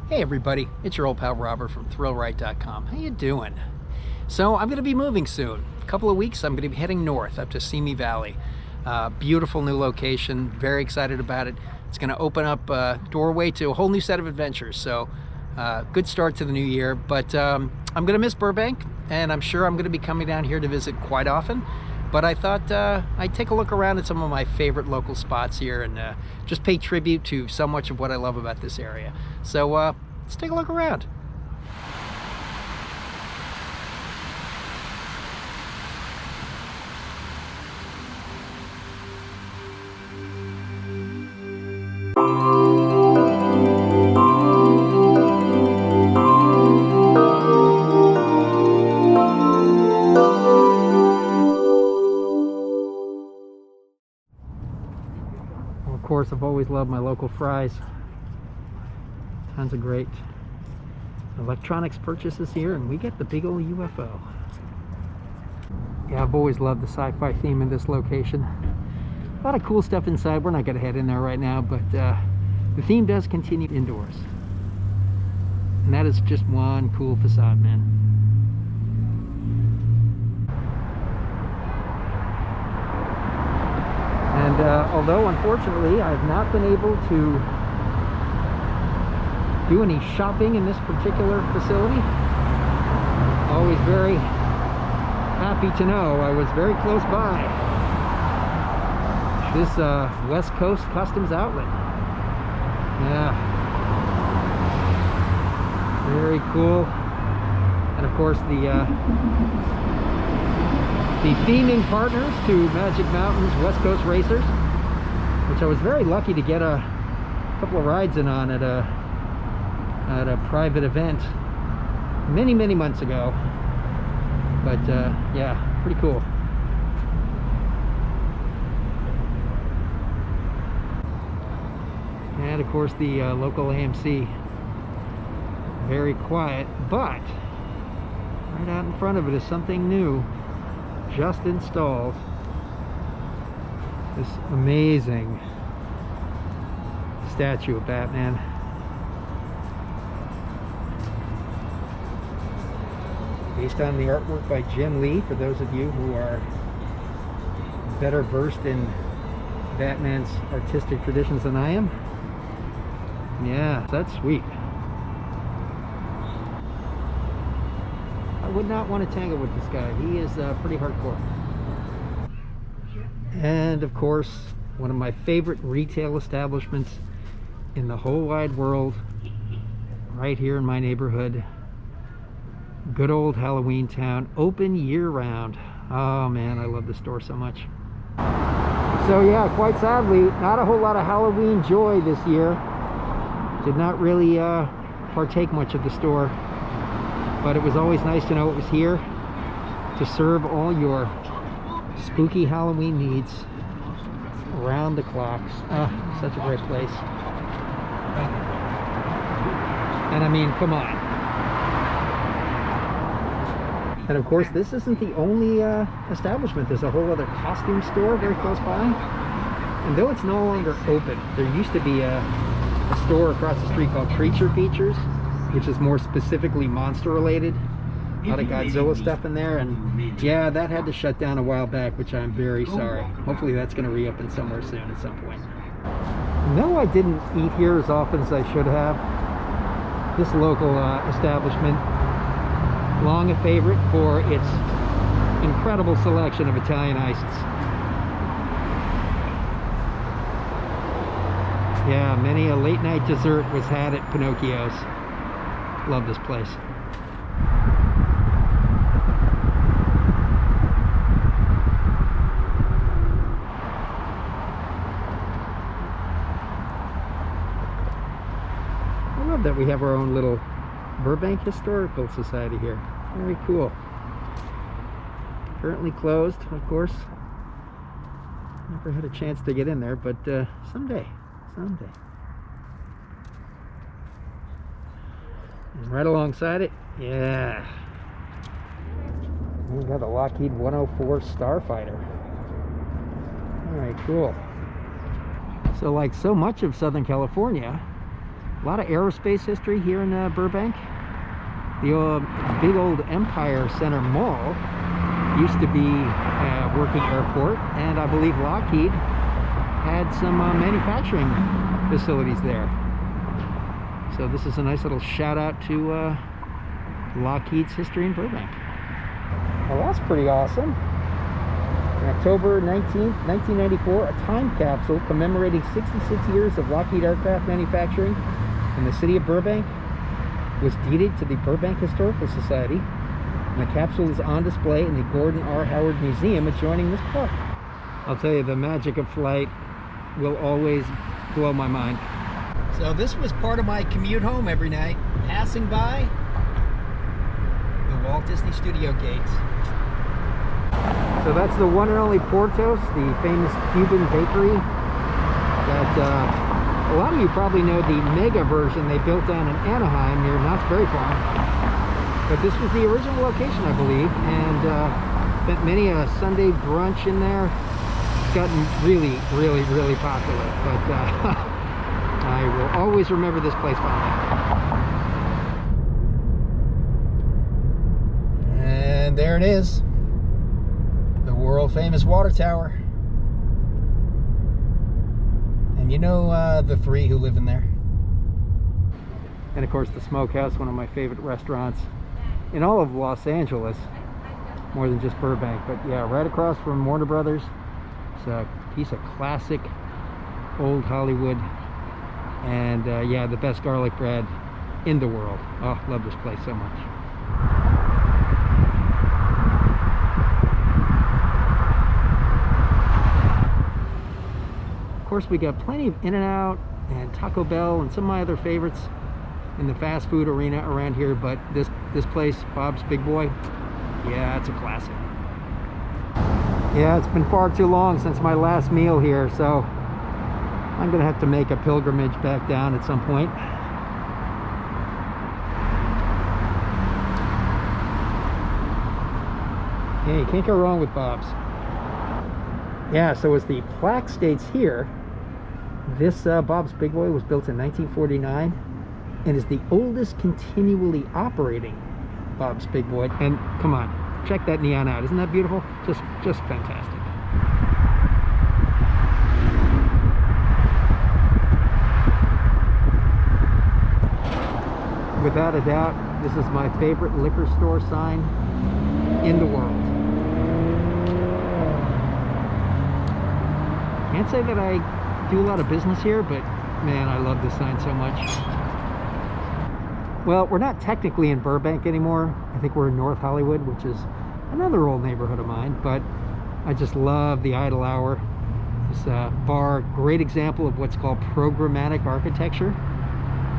Hey everybody, it's your old pal Robert from ThrillRide.com. How you doing? So I'm going to be moving soon. A couple of weeks I'm going to be heading north up to Simi Valley. Beautiful new location, very excited about it. It's going to open up a doorway to a whole new set of adventures. So good start to the new year, but I'm going to miss Burbank, and I'm sure I'm going to be coming down here to visit quite often. But I thought I'd take a look around at some of my favorite local spots here and just pay tribute to so much of what I love about this area. So let's take a look around. Of course, I've always loved my local fries. Tons of great electronics purchases here, and we get the big old UFO. Yeah, I've always loved the sci-fi theme in this location. A lot of cool stuff inside. We're not going to head in there right now, but the theme does continue indoors. And that is just one cool facade, man. And although unfortunately I've not been able to do any shopping in this particular facility, always very happy to know I was very close by this West Coast Customs outlet. Yeah, very cool. And of course the theming partners to Magic Mountain's West Coast Racers, which I was very lucky to get a couple of rides in on at a private event many months ago. But yeah, pretty cool. And of course the local AMC, very quiet, but right out in front of it is something new, just installed. This amazing statue of Batman. Based on the artwork by Jim Lee, for those of you who are better versed in Batman's artistic traditions than I am. Yeah, that's sweet. I would not want to tangle with this guy. He is pretty hardcore. And of course, one of my favorite retail establishments in the whole wide world, right here in my neighborhood. Good old Halloween Town, open year-round. Oh man, I love this store so much. So yeah, quite sadly, not a whole lot of Halloween joy this year. Did not really partake much of the store, but it was always nice to know it was here to serve all your spooky Halloween needs around the clock. Such a great place. And I mean, come on. And of course, this isn't the only establishment. There's a whole other costume store very close by. And though it's no longer open, there used to be a store across the street called Creature Features, which is more specifically monster related. A lot of Godzilla stuff in there, and yeah, that had to shut down a while back, which I'm very sorry. Hopefully that's going to reopen somewhere soon at some point. No, I didn't eat here as often as I should have. This local establishment, long a favorite for its incredible selection of Italian ices. Yeah, many a late night dessert was had at Pinocchio's. Love this place. I love that we have our own little Burbank Historical Society here. Very cool. Currently closed, of course. Never had a chance to get in there, but someday. And right alongside it, yeah, we got the Lockheed 104 Starfighter. All right, cool. So like so much of Southern California, A lot of aerospace history here in Burbank. The big old Empire Center Mall used to be a working airport, and I believe Lockheed had some manufacturing facilities there. So this is a nice little shout out to Lockheed's history in Burbank. Well, that's pretty awesome. On October 19th, 1994, a time capsule commemorating 66 years of Lockheed aircraft manufacturing in the city of Burbank was deeded to the Burbank Historical Society, and the capsule is on display in the Gordon R. Howard Museum adjoining this park. I'll tell you, the magic of flight will always blow my mind. So this was part of my commute home every night, passing by the Walt Disney Studio gates. So that's the one and only Portos, the famous Cuban bakery that a lot of you probably know the mega version they built down in Anaheim near Knott's Berry Farm. But this was the original location, I believe, and spent many a Sunday brunch in there. It's gotten really, really, really popular, but I will always remember this place fondly. And there it is, the world famous water tower. And you know the three who live in there. And of course the Smokehouse, one of my favorite restaurants in all of Los Angeles, more than just Burbank. But yeah, right across from Warner Brothers. It's a piece of classic old Hollywood. And yeah, the best garlic bread in the world. Oh, love this place so much. Of course, we got plenty of In-N-Out and Taco Bell and some of my other favorites in the fast food arena around here, but this place, Bob's Big Boy, yeah, it's a classic. Yeah, it's been far too long since my last meal here, so I'm gonna have to make a pilgrimage back down at some point. Yeah, you can't go wrong with Bob's. Yeah, so as the plaque states here, this Bob's Big Boy was built in 1949 and is the oldest continually operating Bob's Big Boy. And come on, check that neon out. Isn't that beautiful? Just fantastic. Without a doubt, this is my favorite liquor store sign in the world. Can't say that I do a lot of business here, but man, I love this sign so much. Well, we're not technically in Burbank anymore. I think we're in North Hollywood, which is another old neighborhood of mine, but I just love the Idle Hour. This bar, great example of what's called programmatic architecture.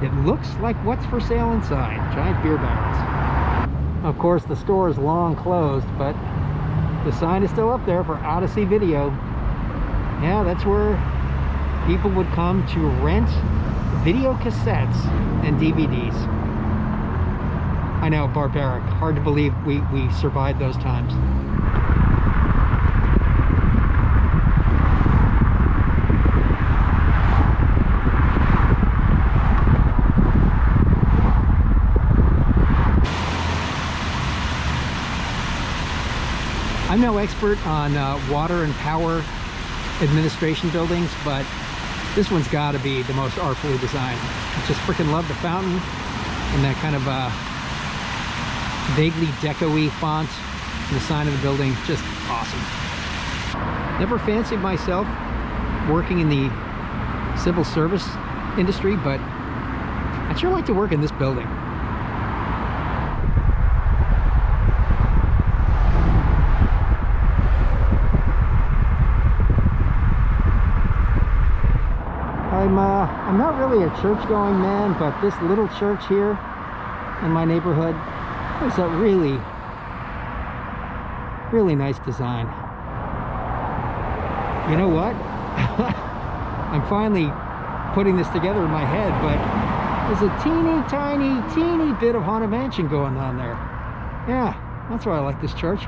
It looks like what's for sale inside, giant beer barrels. Of course, the store is long closed, but the sign is still up there for Odyssey Video. Yeah, that's where people would come to rent video cassettes and DVDs. I know, barbaric. Hard to believe we survived those times. I'm no expert on water and power administration buildings, but this one's got to be the most artfully designed. I just freaking love the fountain and that kind of vaguely deco-y font in the sign of the building. Just awesome. Never fancied myself working in the civil service industry, but I'd sure like to work in this building. I'm not really a church-going man, but this little church here in my neighborhood is a really, really nice design. You know what? I'm finally putting this together in my head, but there's a teeny bit of Haunted Mansion going on there. Yeah, that's why I like this church.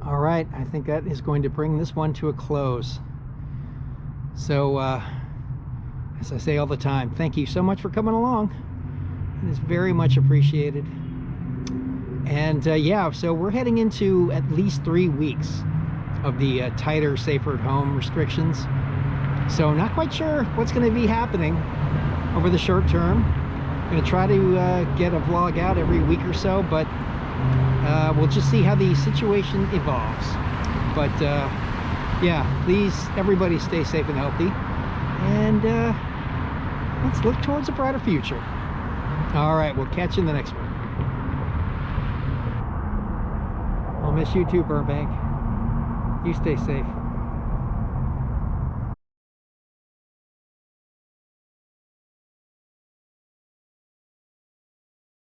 All right, I think that is going to bring this one to a close. So as I say all the time, thank you so much for coming along. It is very much appreciated. And yeah, so we're heading into at least 3 weeks of the tighter safer at home restrictions. So not quite sure what's going to be happening over the short term. I'm going to try to get a vlog out every week or so, but we'll just see how the situation evolves. But yeah, please everybody stay safe and healthy, and let's look towards a brighter future. All right, we'll catch you in the next one. I'll miss you too, Burbank. You stay safe.